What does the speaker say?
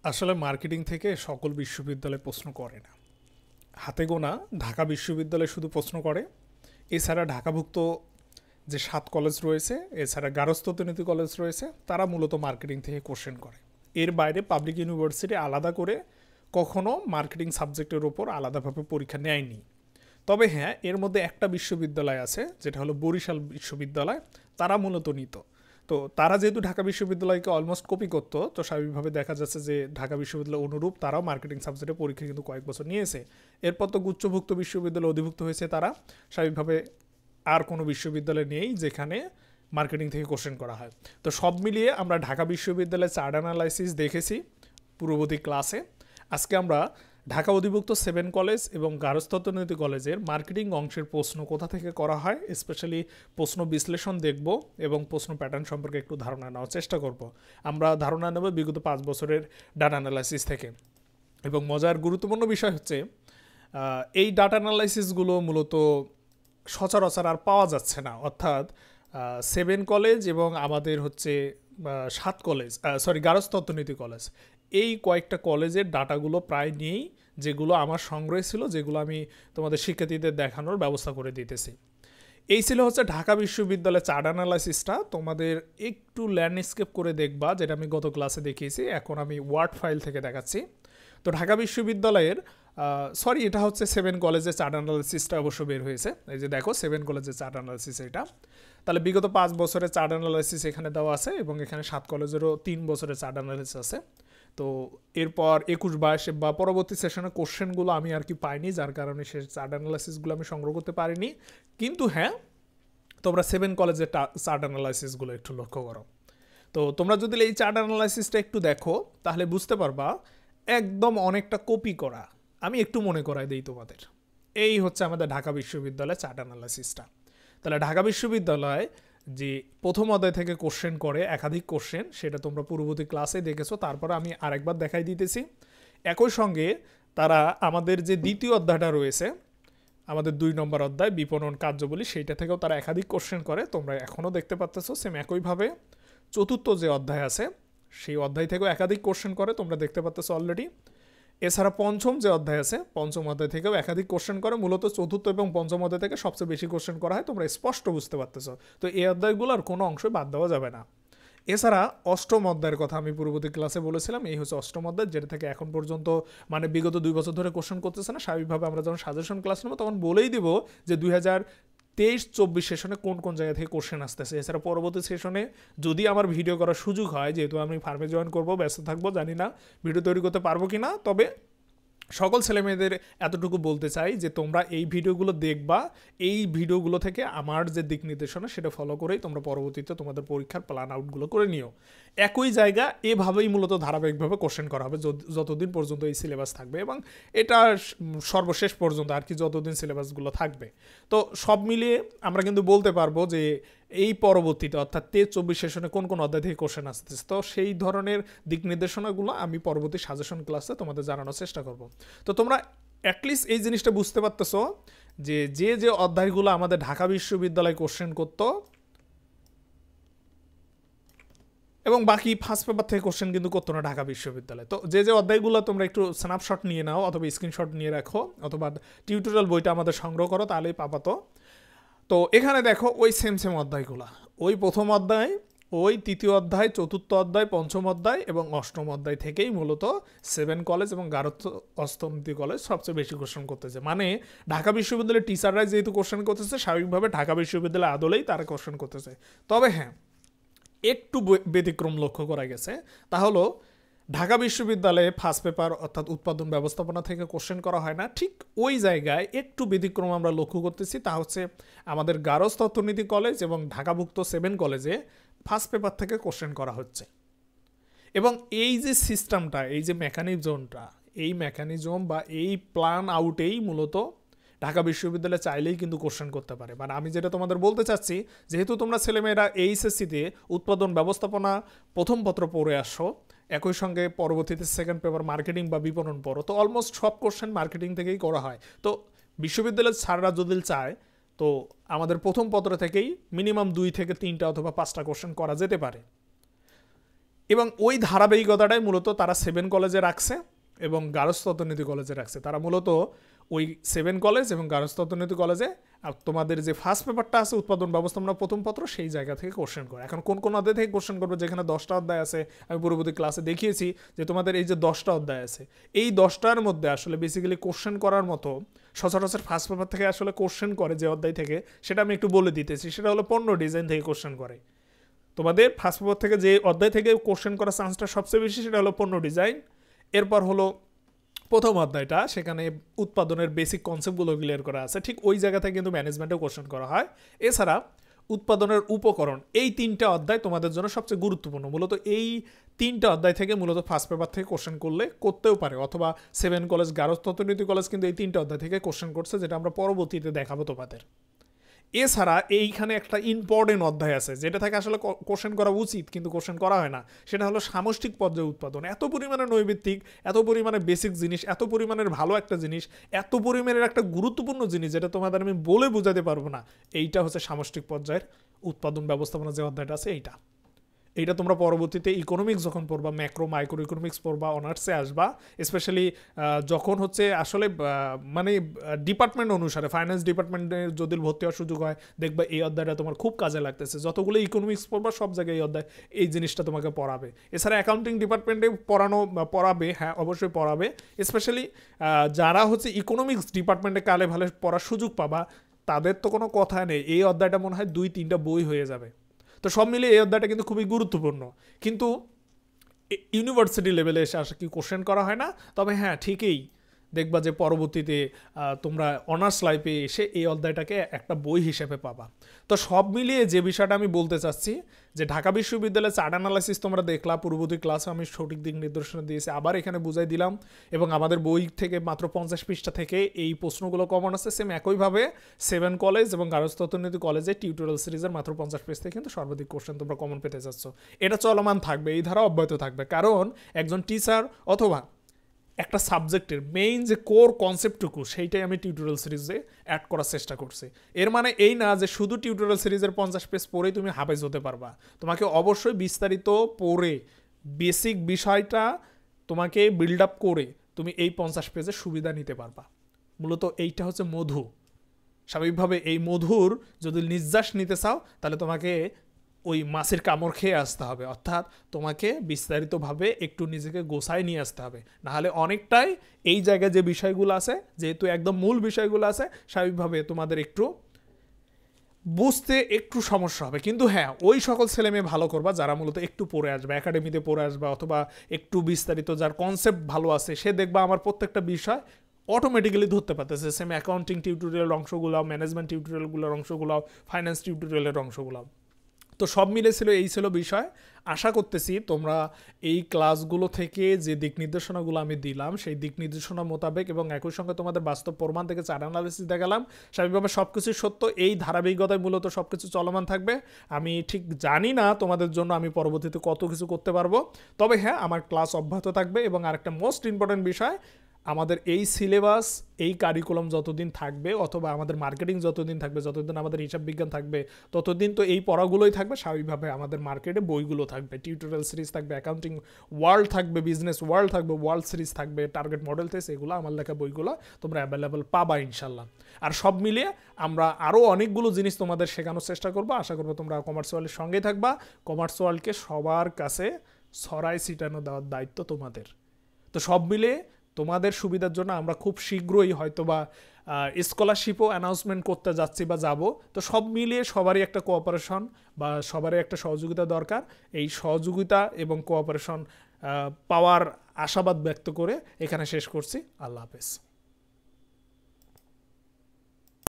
আসলে মার্কেটিং থেকে সকল বিশ্ববিদ্যালয় প্রশ্ন করে না। হাতে গোনা ঢাকা বিশ্ববিদ্যালয় শুধু প্রশ্ন করে। এছাড়া ঢাকাভুক্ত যে 7 কলেজ রয়েছে, এছাড়া গার্হস্থ্যনীতি কলেজ রয়েছে, তারা মূলত মার্কেটিং থেকে কোশ্চেন করে। এর বাইরে পাবলিক ইউনিভার্সিটি আলাদা করে কখনো মার্কেটিং সাবজেক্টের ওপর আলাদাভাবে পরীক্ষা নেয়নি। তবে হ্যাঁ, এর মধ্যে একটা বিশ্ববিদ্যালয় আছে যেটা হলো বরিশাল বিশ্ববিদ্যালয়, তারা মূলত নিত। তো তারা যেহেতু ঢাকা বিশ্ববিদ্যালয়কে অলমোস্ট কপি করতো, তো স্বাভাবিকভাবে দেখা যাচ্ছে যে ঢাকা বিশ্ববিদ্যালয় অনুরূপ তারাও মার্কেটিং সাবজেক্টে পরীক্ষা কিন্তু কয়েক বছর নিয়েছে। এরপর তো গুচ্ছভুক্ত বিশ্ববিদ্যালয় অধিভুক্ত হয়েছে তারা, স্বাভাবিকভাবে আর কোনো বিশ্ববিদ্যালয় নেই যেখানে মার্কেটিং থেকে কোশ্চেন করা হয়। তো সব মিলিয়ে আমরা ঢাকা বিশ্ববিদ্যালয়ের চার্ট অ্যানালাইসিস দেখেছি পূর্ববর্তী ক্লাসে। আজকে আমরা ঢাকা অধিভুক্ত 7 কলেজ এবং গার্হস্থ্যনীতি কলেজের মার্কেটিং অংশের প্রশ্ন কোথা থেকে করা হয়, স্পেশালি প্রশ্ন বিশ্লেষণ দেখব এবং প্রশ্ন প্যাটার্ন সম্পর্কে একটু ধারণা নেওয়ার চেষ্টা করব। আমরা ধারণা নেব বিগত 5 বছরের ডাটা অ্যানালাইসিস থেকে। এবং মজার গুরুত্বপূর্ণ বিষয় হচ্ছে এই ডাটা অ্যানালাইসিসগুলো মূলত সচরাচর আর পাওয়া যাচ্ছে না। অর্থাৎ 7 কলেজ এবং আমাদের হচ্ছে 7 কলেজ, গার্হস্থ্যনীতি কলেজ, এই কয়েকটা কলেজের ডাটাগুলো প্রায় নেই, যেগুলো আমার সংগ্রহে ছিল, যেগুলো আমি তোমাদের শিক্ষার্থীদের দেখানোর ব্যবস্থা করে দিতেছি। এই ছিল হচ্ছে ঢাকা বিশ্ববিদ্যালয়ের চার্ট অ্যানালাইসিসটা। তোমাদের একটু ল্যান্ডস্কেপ করে দেখবা, যেটা আমি গত ক্লাসে দেখিয়েছি, এখন আমি ওয়ার্ড ফাইল থেকে দেখাচ্ছি। তো ঢাকা বিশ্ববিদ্যালয়ের এটা হচ্ছে 7 কলেজের চার্ট অ্যানালাইসিসটা অবশ্য বের হয়েছে। এই যে দেখো 7 কলেজের চার্ট অ্যানালাইসিস এটা। তাহলে বিগত 5 বছরের চার্ট অ্যানালাইসিস এখানে দেওয়া আছে এবং এখানে 7 কলেজেরও 3 বছরের চার্ট অ্যানালাইসিস আছে। তো এরপর 21-22 বা পরবর্তী সেশনে কোশ্চেনগুলো আমি আর কি পাইনি, যার কারণে সে চার্ট অ্যানালাইসিসগুলো আমি সংগ্রহ করতে পারিনি। কিন্তু হ্যাঁ, তোমরা 7 কলেজের চার্ট অ্যানালাইসিসগুলো একটু লক্ষ্য করো। তো তোমরা যদি এই চার্ট অ্যানালাইসিসটা একটু দেখো, তাহলে বুঝতে পারবা একদম অনেকটা কপি করা। আমি একটু মনে করাই দিই তোমাদের। এই হচ্ছে আমাদের ঢাকা বিশ্ববিদ্যালয়ের চার্ট অ্যানালাইসিসটা। তাহলে ঢাকা বিশ্ববিদ্যালয় যে প্রথম অধ্যায় থেকে কোশ্চেন করে, একাধিক কোশ্চেন, সেটা তোমরা পূর্ববর্তী ক্লাসে দেখেছো। তারপর আমি আরেকবার দেখাই দিতেছি। একই সঙ্গে তারা আমাদের যে দ্বিতীয় অধ্যায়টা রয়েছে, আমাদের 2 নম্বর অধ্যায় বিপণন কার্যাবলী, সেইটা থেকেও তারা একাধিক কোশ্চেন করে, তোমরা এখনও দেখতে পাচ্তেছো। সেম একইভাবে চতুর্থ যে অধ্যায় আছে, সেই অধ্যায় থেকেও একাধিক কোশ্চেন করে, তোমরা দেখতে পাচ্তেছো অলরেডি। এছাড়া পঞ্চম যে অধ্যায় আছে, পঞ্চম অধ্যায় থেকেও একাধিক কোশ্চেন করে। মূলত চতুর্থ এবং পঞ্চম অধ্যায় থেকে সবচেয়ে বেশি কোশ্চেন করা হয়, তোমরা স্পষ্ট বুঝতে পারতেছো। তো এই অধ্যায়গুলোর কোনো অংশই বাদ দেওয়া যাবে না। এছাড়া অষ্টম অধ্যায়ের কথা আমি পূর্ববর্তী ক্লাসে বলেছিলাম, এই হচ্ছে অষ্টম অধ্যায়, যেটা থেকে এখন পর্যন্ত মানে বিগত 2 বছর ধরে কোশ্চেন করতেছে না। স্বাভাবিকভাবে আমরা যখন সাজেশন ক্লাস নেবো তখন বলেই দিব যে 2023-24 সেশনে কোন কোন জায়গা থেকে কোশ্চেন আসতেছে। এছাড়া পরবর্তী সেশনে যদি আমার ভিডিও করার সুযোগ হয়, যেহেতু আমি ফার্মে জয়েন করবো, ব্যস্ত থাকবো, জানি না ভিডিও তৈরি করতে পারবো কি না, তবে সকল ছেলেমেয়েদের এতটুকু বলতে চাই যে তোমরা এই ভিডিওগুলো দেখবা। এই ভিডিওগুলো থেকে আমার যে দিক নির্দেশনা সেটা ফলো করেই তোমরা পরবর্তীতে তোমাদের পরীক্ষার প্ল্যান আউটগুলো করে নিও। একই জায়গা এভাবেই মূলত ধারাবাহিকভাবে কোশ্চেন করা হবে যতদিন পর্যন্ত এই সিলেবাস থাকবে, এবং এটা সর্বশেষ পর্যন্ত আর কি যতদিন সিলেবাসগুলো থাকবে। তো সব মিলিয়ে আমরা কিন্তু বলতে পারবো যে এই পরবর্তীতে অর্থাৎ 23-24 সেশনে কোন কোন অধ্যায় থেকে কোশ্চেন আসতেছে। তো সেই ধরনের দিক নির্দেশনাগুলো আমি পরবর্তী সাজেশন ক্লাসে তোমাদের জানানোর চেষ্টা করব। তো তোমরা অ্যাটলিস্ট এই জিনিসটা বুঝতে পারতেছো যে যে যে অধ্যায়গুলো আমাদের ঢাকা বিশ্ববিদ্যালয় কোশ্চেন করতো, এবং বাকি ফার্স্ট পেপার থেকে কোশ্চেন কিন্তু করতো না ঢাকা বিশ্ববিদ্যালয়। তো যে যে অধ্যায়গুলো তোমরা একটু স্ন্যাপশট নিয়ে নাও, অথবা স্ক্রিনশট নিয়ে রাখো, অথবা টিউটোরিয়াল বইটা আমাদের সংগ্রহ করো, তাহলেই পাবা। তো এখানে দেখো ওই সেম অধ্যায়গুলো, ওই প্রথম অধ্যায়, ওই তৃতীয় অধ্যায়, চতুর্থ অধ্যায়, পঞ্চম অধ্যায় এবং অষ্টম অধ্যায় থেকেই মূলত 7 কলেজ এবং গার্হস্থ্যনীতি কলেজ সবচেয়ে বেশি কোশ্চেন করতেছে। মানে ঢাকা বিশ্ববিদ্যালয়ের টিচাররাই যেহেতু কোশ্চেন করতেছে, স্বাভাবিকভাবে ঢাকা বিশ্ববিদ্যালয় আদলেই তারা কোশ্চেন করতেছে। তবে হ্যাঁ, একটু ব্যতিক্রম লক্ষ্য করা গেছে। তা হলো ঢাকা বিশ্ববিদ্যালয়ে ফার্স্ট পেপার অর্থাৎ উৎপাদন ব্যবস্থাপনা থেকে কোশ্চেন করা হয় না। ঠিক ওই জায়গায় একটু ব্যতিক্রম আমরা লক্ষ্য করতেছি, তা হচ্ছে আমাদের গার্হস্থ্যনীতি কলেজ এবং ঢাকাভুক্ত 7 কলেজে ফার্স্ট পেপার থেকে কোশ্চেন করা হচ্ছে। এবং এই যে সিস্টেমটা, এই যে মেকানিজমটা, এই মেকানিজম বা এই প্ল্যান আউটেই মূলত ঢাকা বিশ্ববিদ্যালয়ে চাইলেই কিন্তু কোশ্চেন করতে পারে। মানে আমি যেটা তোমাদের বলতে চাচ্ছি, যেহেতু তোমরা ছেলেমেয়েরা এইচএসসিতে উৎপাদন ব্যবস্থাপনা প্রথম পত্র পড়ে আসো, একই সঙ্গে পরবর্তীতে সেকেন্ড পেপার মার্কেটিং বা বিপণন পড়ো, তো অলমোস্ট সব কোশ্চেন মার্কেটিং থেকেই করা হয়। তো বিশ্ববিদ্যালয়ের স্যাররা যদি চায়, তো আমাদের প্রথম পত্র থেকেই মিনিমাম 2 থেকে 3টা অথবা 5টা কোশ্চেন করা যেতে পারে। এবং ওই ধারাবাহিকতাটাই মূলত তারা 7 কলেজে রাখছে এবং গার্হস্থ্য অর্থনীতি কলেজে রাখছে। তারা মূলত ওই 7 কলেজ এবং গার্হস্থ্য অর্থনীতি কলেজে তোমাদের যে ফার্স্ট পেপারটা আছে উৎপাদন ব্যবস্থাপনা প্রথম পত্র, সেই জায়গা থেকে কোশ্চেন করে। এখন কোন কোন অধ্যায় থেকে কোশ্চেন করবে, যেখানে 10টা অধ্যায় আছে, আমি পূর্ববর্তী ক্লাসে দেখিয়েছি যে তোমাদের এই যে 10টা অধ্যায় আছে, এই 10টার মধ্যে আসলে বেসিক্যালি কোশ্চেন করার মতো সচরাচর ফার্স্ট পেপার থেকে আসলে কোশ্চেন করে যে অধ্যায় থেকে, সেটা আমি একটু বলে দিতেছি। সেটা হলো পণ্য ডিজাইন থেকে কোশ্চেন করে। তোমাদের ফার্স্ট পেপার থেকে যে অধ্যায় থেকে কোশ্চেন করার চান্সটা সবচেয়ে বেশি, সেটা হলো পণ্য ডিজাইন। এরপর হলো প্রথম অধ্যায়টা, সেখানে উৎপাদনের বেসিক কনসেপ্টগুলো ক্লিয়ার করা আছে, ঠিক ওই জায়গা থেকে কিন্তু ম্যানেজমেন্টেও কোশ্চেন করা হয়। এছাড়া উৎপাদনের উপকরণ, এই 3টা অধ্যায় তোমাদের জন্য সবচেয়ে গুরুত্বপূর্ণ। মূলত এই 3টা অধ্যায় থেকে মূলত ফার্স্ট পেপার থেকে কোশ্চেন করতেও পারে, অথবা 7 কলেজ গার্হস্থ্য অর্থনীতি কলেজ কিন্তু এই 3টা অধ্যায় থেকে কোশ্চেন করছে, যেটা আমরা পরবর্তীতে দেখাবো তোমাদের। এছাড়া এইখানে একটা ইম্পর্টেন্ট অধ্যায় আছে যেটা থেকে আসলে কোশ্চেন করা উচিত কিন্তু কোশ্চেন করা হয় না, সেটা হলো সামষ্টিক পর্যায়ে উৎপাদন। এত পরিমাণে নৈমিত্তিক, এত পরিমাণে বেসিক জিনিস, এত পরিমাণের ভালো একটা জিনিস, এত পরিমাণের একটা গুরুত্বপূর্ণ জিনিস যেটা তোমাদের আমি বলে বোঝাতে পারবো না। এইটা হচ্ছে সামষ্টিক পর্যায়ের উৎপাদন ব্যবস্থাপনা যে অধ্যায়টা আছে এইটা তোমরা পরবর্তীতে ইকোনমিক্স যখন পড়বা, ম্যাক্রো মাইক্রো ইকোনমিক্স পড়বা, অনার্সে আসবা, স্পেশালি যখন হচ্ছে আসলে মানে ডিপার্টমেন্ট অনুসারে, ফাইন্যান্স ডিপার্টমেন্টে যদি ভর্তি হওয়ার সুযোগ হয়, দেখবা এই অধ্যায়টা তোমার খুব কাজে লাগতেছে। যতগুলো ইকোনমিক্স পড়বা সব জায়গায় এই জিনিসটা তোমাকে পড়াবে। এছাড়া অ্যাকাউন্টিং ডিপার্টমেন্টে পড়াবে, হ্যাঁ অবশ্যই পড়াবে। স্পেশালি যারা হচ্ছে ইকোনমিক্স ডিপার্টমেন্টে কালে ভালো পড়ার সুযোগ পাবা, তাদের তো কোনো কথা নেই, এই অধ্যায়টা মনে হয় 2-3টা বই হয়ে যাবে। তো সব মিলিয়ে এই অধ্যায়টা কিন্তু খুবই গুরুত্বপূর্ণ, কিন্তু ইউনিভার্সিটি লেভেলে এসে আসা কি কোশ্চেন করা হয় না। তবে হ্যাঁ, ঠিকই দেখবা যে পরবর্তীতে তোমরা অনার্স লাইফে এসে এই অধ্যায়টাকে একটা বই হিসেবে পাবা। তো সব মিলিয়ে যে বিষয়টা আমি বলতে চাচ্ছি যে ঢাকা বিশ্ববিদ্যালয়ের চার্ট অ্যানালাইসিস তোমরা দেখলা, পূর্ববর্তী ক্লাসে আমি সঠিক দিক নির্দেশনা দিয়েছি, আবার এখানে বুঝাই দিলাম। এবং আমাদের বই থেকে মাত্র 50 পৃষ্ঠা থেকে এই প্রশ্নগুলো কমন আছে। সেম একইভাবে 7 কলেজ এবং গার্হস্থ্য অর্থনীতি কলেজে টিউটোরিয়াল সিরিজের মাত্র 50 পেজ থেকে কিন্তু সর্বাধিক কোশ্চেন তোমরা কমন পেতে যাচ্ছ। এটা চলমান থাকবে, এই ধারা অব্যাহত থাকবে, কারণ একজন টিচার অথবা একটা সাবজেক্টের মেইন যে কোর কনসেপ্টটুকু, সেইটাই আমি টিউটোরিয়াল সিরিজে অ্যাড করার চেষ্টা করছি। এর মানে এই না যে শুধু টিউটোরিয়াল সিরিজের 50 পেজ পড়েই তুমি হাফেজ হতে পারবা। তোমাকে অবশ্যই বিস্তারিত পড়ে বেসিক বিষয়টা তোমাকে বিল্ড আপ করে তুমি এই 50 পেজের সুবিধা নিতে পারবা। মূলত এইটা হচ্ছে মধু। স্বাভাবিকভাবে এই মধুর যদি নিঃশ্বাস নিতে চাও, তাহলে তোমাকে ওই মাছের কামড় খেয়ে আসতে হবে, অর্থাৎ তোমাকে বিস্তারিতভাবে একটু নিজেকে গোছায় নিয়ে আসতে হবে। নাহলে অনেকটাই এই জায়গায় যে বিষয়গুলো আছে, যেহেতু একদম মূল বিষয়গুলো আছে, স্বাভাবিকভাবে তোমাদের একটু বুঝতে একটু সমস্যা হবে। কিন্তু হ্যাঁ, ওই সকল ছেলে মেয়ে ভালো করবা যারা মূলত একটু পড়ে আসবে, একাডেমিতে পড়ে আসবা, অথবা একটু বিস্তারিত যার কনসেপ্ট ভালো আছে, সে দেখবা আমার প্রত্যেকটা বিষয় অটোমেটিক্যালি ধরতে পারতেছে। সেম অ্যাকাউন্টিং টিউটোরিয়াল অংশগুলো, ম্যানেজমেন্ট টিউটোরিয়ালগুলোর অংশগুলো, ফাইন্যান্স টিউটোরিয়ালের অংশগুলো। তো সব মিলে এই ছিল বিষয়। আশা করতেছি তোমরা এই ক্লাসগুলো থেকে যে দিক নির্দেশনাগুলো আমি দিলাম, সেই দিক নির্দেশনা মোতাবেক এবং একই সঙ্গে তোমাদের বাস্তব প্রমাণ থেকে চার্ট অ্যানালাইসিস দেখালাম, স্বাভাবিকভাবে সব কিছুই সত্য। এই ধারাবাহিকতায় মূলত সব কিছু চলমান থাকবে। আমি ঠিক জানি না তোমাদের জন্য আমি পরবর্তীতে কত কিছু করতে পারবো, তবে হ্যাঁ, আমার ক্লাস অব্যাহত থাকবে। এবং আরেকটা মোস্ট ইম্পর্টেন্ট বিষয়, আমাদের এই সিলেবাস, এই কারিকুলাম যতদিন থাকবে, অথবা আমাদের মার্কেটিং যতদিন থাকবে, যতদিন আমাদের হিসাব বিজ্ঞান থাকবে, ততদিন তো এই পড়াগুলোই থাকবে। স্বাভাবিকভাবে আমাদের মার্কেটে বইগুলো থাকবে, টিউটোরিয়াল সিরিজ থাকবে, অ্যাকাউন্টিং ওয়ার্ল্ড থাকবে, বিজনেস ওয়ার্ল্ড থাকবে, ওয়ার্ল্ড সিরিজ থাকবে, টার্গেট মডেল টেস্ট, এগুলো আমার লেখা বইগুলো তোমরা অ্যাভেলেবেল পাবা ইনশাল্লাহ। আর সব মিলিয়ে আমরা আরও অনেকগুলো জিনিস তোমাদের শেখানোর চেষ্টা করবো। আশা করবো তোমরা কমার্স ওয়ার্ল্ডের সঙ্গেই থাকবা। কমার্স ওয়ার্ল্ডকে সবার কাছে ছড়াই ছিটানো দেওয়ার দায়িত্ব তোমাদের। তো সব মিলে তোমাদের সুবিধার জন্য আমরা খুব শীঘ্রই হয়তোবা স্কলারশিপও অ্যানাউন্সমেন্ট করতে যাচ্ছি বা যাব। তো সব মিলিয়ে সবারই একটা কোঅপারেশন বা সবারই একটা সহযোগিতা দরকার। এই সহযোগিতা এবং কোঅপারেশন পাওয়ার আশাবাদ ব্যক্ত করে এখানে শেষ করছি। আল্লাহ হাফেজ।